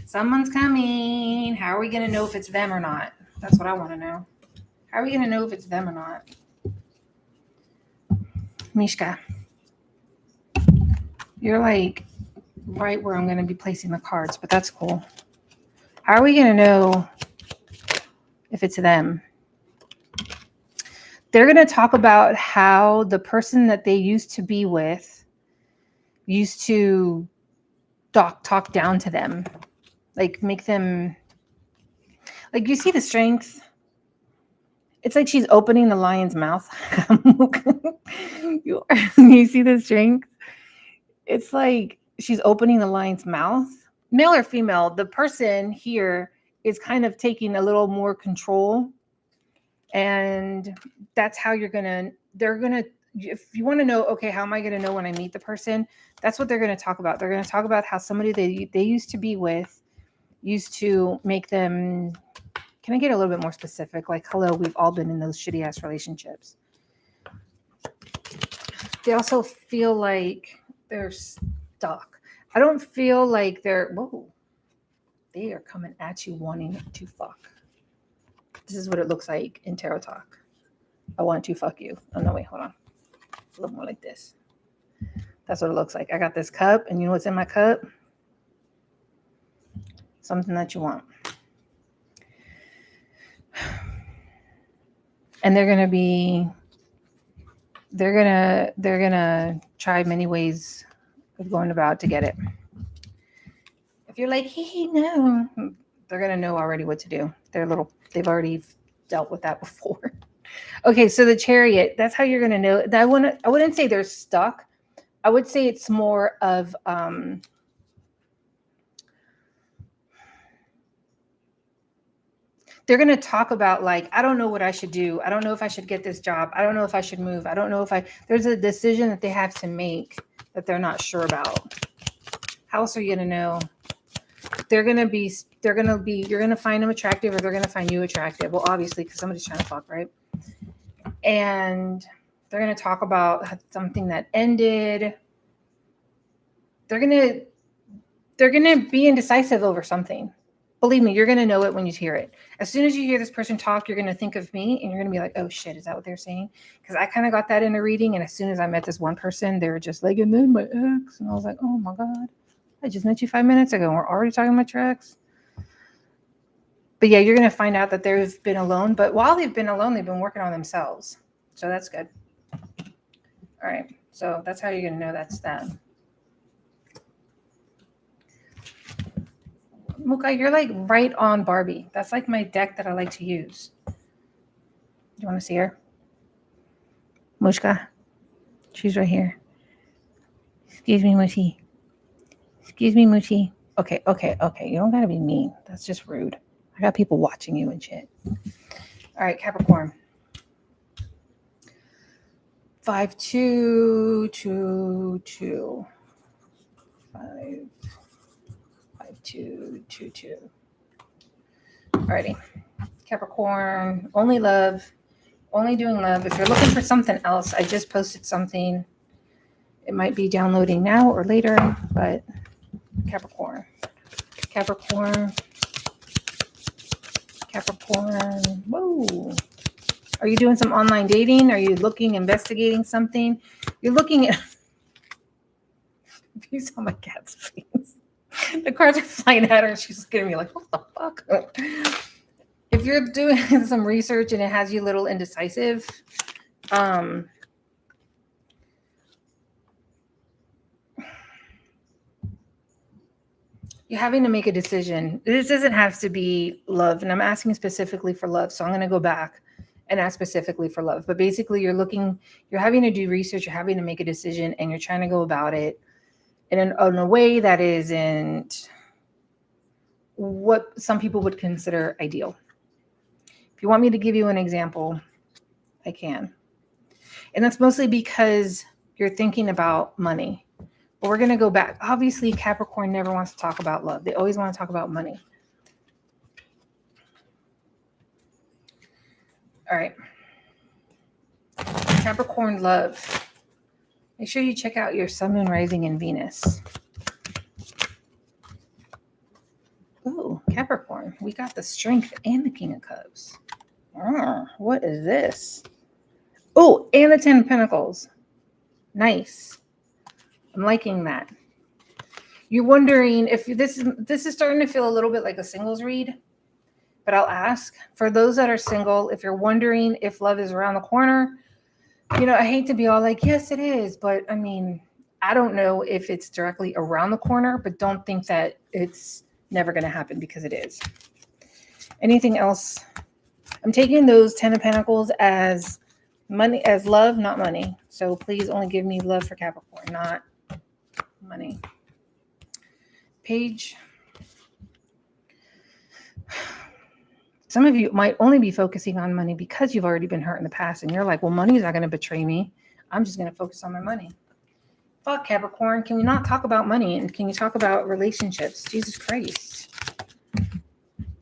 someone's coming. How are we going to know if it's them or not? That's what I want to know. How are we going to know if it's them or not? Mishka, you're like right where I'm going to be placing the cards, but that's cool. How are we going to know if it's them? They're going to talk about how the person that they used to be with used to talk down to them, like make them, like you see the strength. It's like she's opening the lion's mouth. You see the strength? It's like she's opening the lion's mouth. Male or female, the person here is kind of taking a little more control And that's how they're going to, if you want to know, okay, how am I going to know when I meet the person? That's what they're going to talk about. They're going to talk about how somebody they used to be with used to make them, can I get a little bit more specific? Like, hello, we've all been in those shitty ass relationships. They also feel like they're stuck. I don't feel like they are coming at you wanting to fuck. This is what it looks like in Tarot Talk. I want to fuck you. Oh, no, wait, hold on. A little more like this. That's what it looks like. I got this cup, and you know what's in my cup? Something that you want. And they're gonna try many ways of going about to get it. If you're like, hey, no, they're gonna know already what to do. They've already dealt with that before. Okay, so the Chariot, that's how you're gonna know. I wouldn't say they're stuck. I would say it's more of they're going to talk about, like, I don't know what I should do. I don't know if I should get this job. I don't know if I should move. I don't know if there's a decision that they have to make that they're not sure about. How else are you going to know? You're going to find them attractive, or they're going to find you attractive. Well, obviously, because somebody's trying to fuck, right? And they're going to talk about something that ended. They're going to be indecisive over something. Believe me, you're going to know it when you hear it. As soon as you hear this person talk, you're going to think of me, and you're going to be like, oh shit, is that what they're saying? Because I kind of got that in a reading. And as soon as I met this one person, they were just like, and then my ex. And I was like, oh my God, I just met you 5 minutes ago, and we're already talking about your ex. But yeah, you're going to find out that they've been alone. But while they've been alone, they've been working on themselves. So that's good. All right. So that's how you're going to know that's them. Muka, you're like right on Barbie. That's like my deck that I like to use. You want to see her? Mushka. She's right here. Excuse me, Mushi. Excuse me, Mushi. Okay. You don't got to be mean. That's just rude. I got people watching you and shit. All right, Capricorn. 5222. 5222. Alrighty. Capricorn, only love, only doing love. If you're looking for something else, I just posted something. It might be downloading now or later, but Capricorn. Whoa. Are you doing some online dating? Are you investigating something? You're looking at. If you saw my cat's face, the cards are flying at her, and she's looking at me like, what the fuck? If you're doing some research and it has you a little indecisive, you're having to make a decision. This doesn't have to be love, and I'm asking specifically for love. So I'm going to go back and ask specifically for love. But basically, you're having to do research, you're having to make a decision, and you're trying to go about it in a way that isn't what some people would consider ideal. If you want me to give you an example, I can. And that's mostly because you're thinking about money. But we're going to go back. Obviously, Capricorn never wants to talk about love. They always want to talk about money. All right. Capricorn love. Make sure you check out your sun, moon, rising, and Venus. Oh, Capricorn. We got the Strength and the King of Cups. What is this? Oh, and the 10 of Pentacles. Nice. I'm liking that. You're wondering if this is starting to feel a little bit like a singles read, but I'll ask for those that are single, if you're wondering if love is around the corner. I hate to be all like, yes, it is, but I mean, I don't know if it's directly around the corner, but don't think that it's never going to happen, because it is. Anything else? I'm taking those 10 of Pentacles as money, as love, not money. So please only give me love for Capricorn, not money. Page. Some of you might only be focusing on money because you've already been hurt in the past. And you're like, well, money is not going to betray me. I'm just going to focus on my money. Fuck, Capricorn. Can we not talk about money? And can you talk about relationships? Jesus Christ.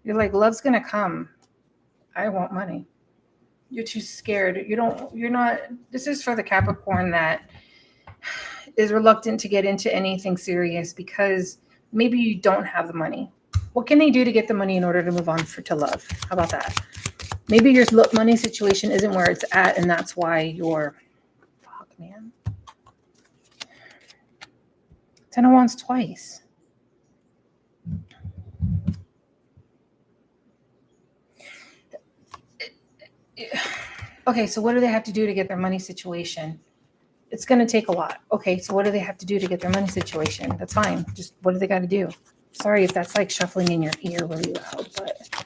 You're like, love's going to come. I want money. You're too scared. You're not. This is for the Capricorn that is reluctant to get into anything serious because maybe you don't have the money. What can they do to get the money in order to move on to love? How about that? Maybe your money situation isn't where it's at, and that's why you're, fuck, man. 10 of Wands twice. Okay, so what do they have to do to get their money situation? It's going to take a lot. Okay, so what do they have to do to get their money situation? That's fine. Just what do they got to do? Sorry if that's like shuffling in your ear really loud, but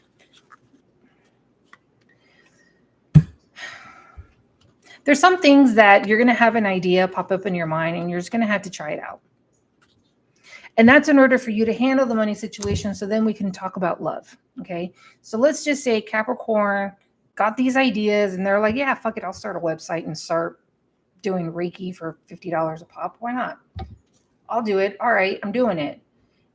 there's some things that you're going to have an idea pop up in your mind and you're just going to have to try it out. And that's in order for you to handle the money situation. So then we can talk about love. Okay, so let's just say Capricorn got these ideas and they're like, yeah, fuck it. I'll start a website and start doing Reiki for $50 a pop. Why not? I'll do it. All right, I'm doing it.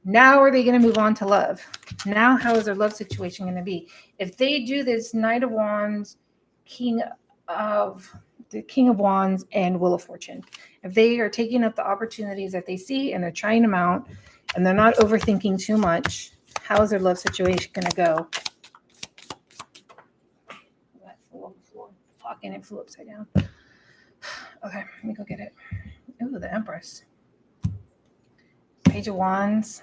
Now are they going to move on to love? Now how is their love situation going to be? If they do this Knight of Wands, King of Wands, and Wheel of Fortune, if they are taking up the opportunities that they see and they're trying them out and they're not overthinking too much, how is their love situation going to go? That flew on the floor. Fucking it flew upside down. Okay, let me go get it. Ooh, the Empress. Page of Wands.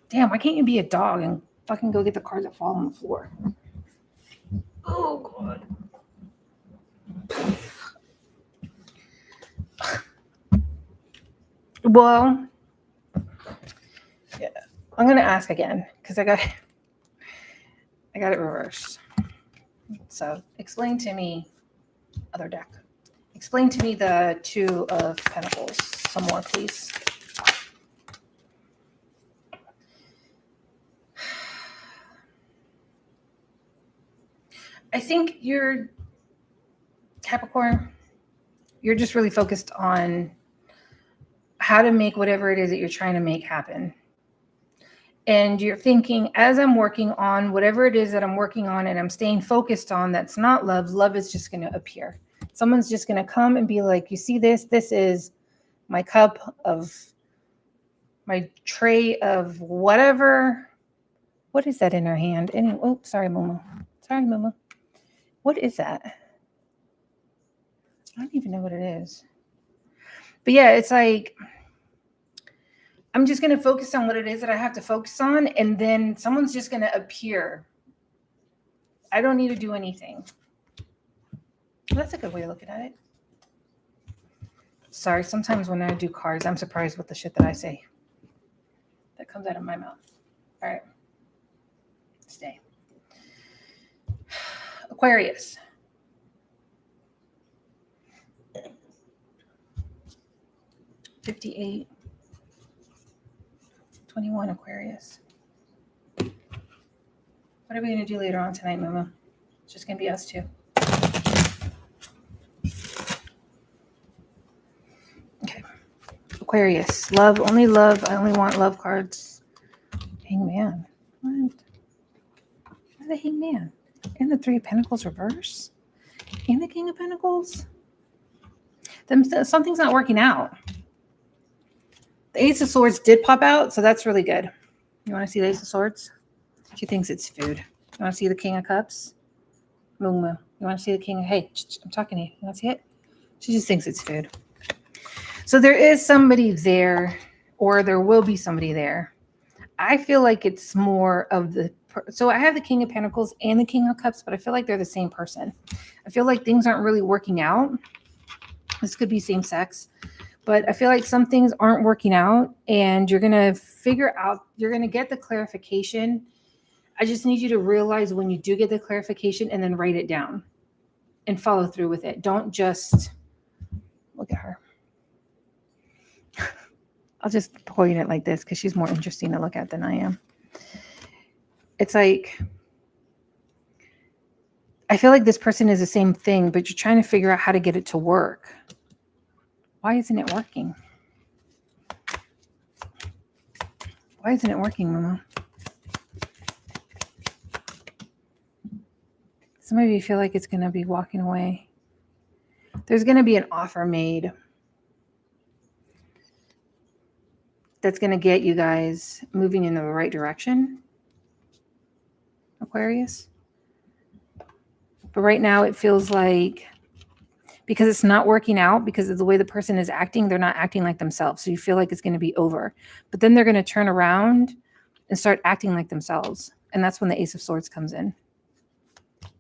Damn, why can't you be a dog and fucking go get the cards that fall on the floor? Oh, God. Well, yeah, I'm going to ask again because I got it reversed. So explain to me, other deck. Explain to me the Two of Pentacles some more, please. I think you're, Capricorn, you're just really focused on how to make whatever it is that you're trying to make happen. And you're thinking, as I'm working on whatever it is that I'm working on and I'm staying focused on that's not love, love is just going to appear. Someone's just going to come and be like, you see this? This is my cup of, my tray of whatever. What is that in her hand? Oh, sorry, Momo. Sorry, Momo. What is that? I don't even know what it is. But yeah, it's like, I'm just going to focus on what it is that I have to focus on. And then someone's just going to appear. I don't need to do anything. Well, that's a good way of looking at it. Sorry, sometimes when I do cards, I'm surprised with the shit that I say. That comes out of my mouth. All right. Stay. Aquarius. $58. 21 Aquarius. What are we going to do later on tonight, Mama? It's just going to be us two. Okay. Aquarius. Love. Only love. I only want love cards. Hangman. What? Why the Hangman? And the Three of Pentacles reverse? And the King of Pentacles? Something's not working out. The Ace of Swords did pop out, so that's really good. You want to see the Ace of Swords? She thinks it's food. You want to see the King of Cups? Moo moo. You want to see the King of... Hey, I'm talking to you. You want to see it? She just thinks it's food. So there is somebody there, or there will be somebody there. I feel like it's more of the... So I have the King of Pentacles and the King of Cups, but I feel like they're the same person. I feel like things aren't really working out. This could be same sex. But I feel like some things aren't working out and you're going to figure out, you're going to get the clarification. I just need you to realize when you do get the clarification and then write it down and follow through with it. Don't just look at her. I'll just point it like this because she's more interesting to look at than I am. It's like I feel like this person is the same thing, but you're trying to figure out how to get it to work. Why isn't it working? Why isn't it working, Mama? Some of you feel like it's going to be walking away. There's going to be an offer made that's going to get you guys moving in the right direction, Aquarius. But right now it feels like, because it's not working out, because of the way the person is acting, they're not acting like themselves. So you feel like it's going to be over. But then they're going to turn around and start acting like themselves. And that's when the Ace of Swords comes in.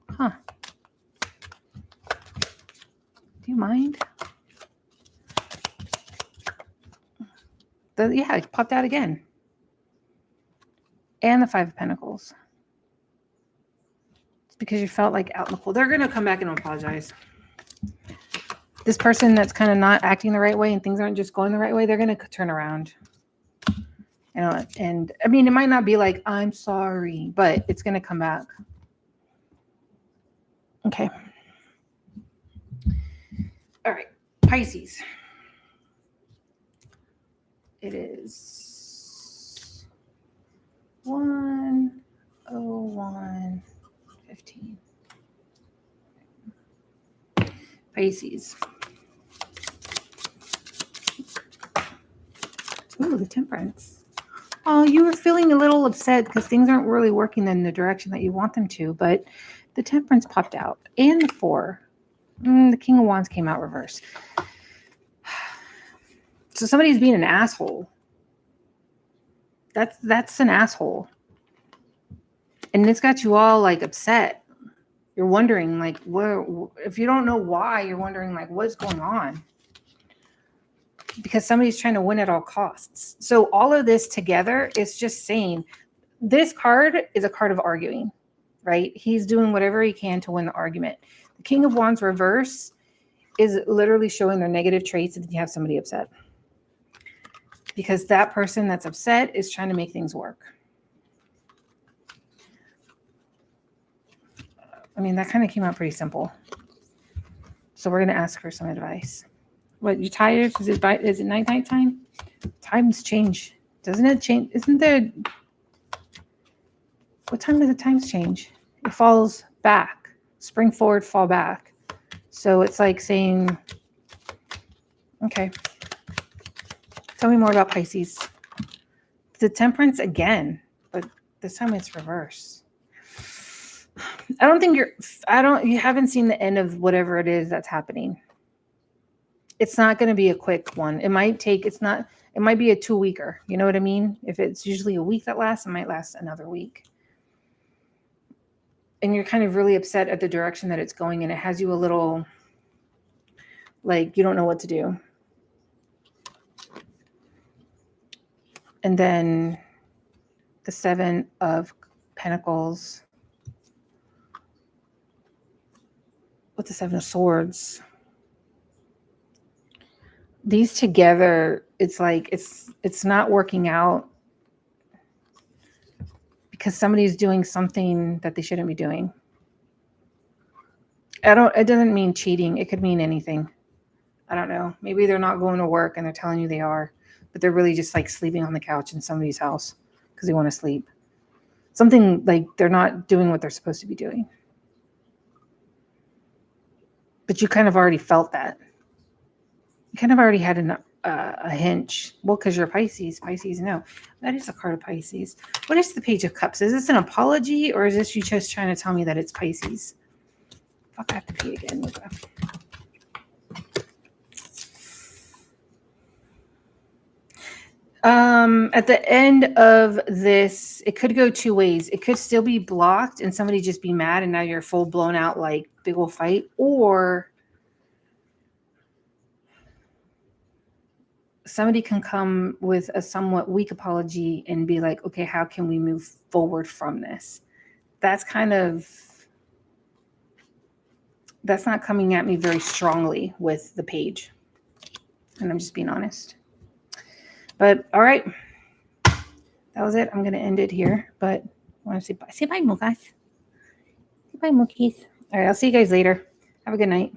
Huh. Do you mind? Yeah, it popped out again. And the Five of Pentacles. It's because you felt like out in the cold. They're going to come back and apologize. This person that's kind of not acting the right way and things aren't just going the right way, they're going to turn around. You know, and I mean, it might not be like, I'm sorry, but it's going to come back. Okay. All right. Pisces. It is 1:01:15. Pisces. Ooh, the Temperance. Oh, you were feeling a little upset because things aren't really working in the direction that you want them to, but the Temperance popped out. And the Four. The King of Wands came out reverse. So somebody's being an asshole. That's an asshole. And it's got you all like upset. You're wondering like, if you don't know why, you're wondering like, what's going on? Because somebody's trying to win at all costs. So all of this together is just saying this card is a card of arguing, right? He's doing whatever he can to win the argument. The King of Wands reverse is literally showing their negative traits if you have somebody upset. Because that person that's upset is trying to make things work. I mean, that kind of came out pretty simple. So we're going to ask for some advice. What, you tired? Is it night time? Times change. Doesn't it change? Isn't there... What time do the times change? It falls back. Spring forward, fall back. So it's like saying, okay. Tell me more about Pisces. The Temperance again, but this time it's reverse. You haven't seen the end of whatever it is that's happening. It's not going to be a quick one. It might be a 2-weeker. You know what I mean? If it's usually a week that lasts, it might last another week. And you're kind of really upset at the direction that it's going, and it has you a little like you don't know what to do. And then the Seven of Pentacles with the Seven of Swords. These together, it's like it's not working out because somebody's doing something that they shouldn't be doing. It doesn't mean cheating. It could mean anything. I don't know. Maybe they're not going to work and they're telling you they are, but they're really just like sleeping on the couch in somebody's house because they want to sleep. Something like they're not doing what they're supposed to be doing. But you kind of already felt that. You kind of already had a hinge. Well, because you're Pisces. Pisces, no. That is a card of Pisces. What is the Page of Cups? Is this an apology or is this you just trying to tell me that it's Pisces? Fuck, I have to pee again. At the end of this, it could go two ways. It could still be blocked and somebody just be mad and now you're full blown out like big old fight, or somebody can come with a somewhat weak apology and be like, okay, how can we move forward from this? That's not coming at me very strongly with the page. And I'm just being honest. But all right, that was it. I'm going to end it here, but I want to say bye. Say bye, Mookis. Say bye, Mookies. All right, I'll see you guys later. Have a good night.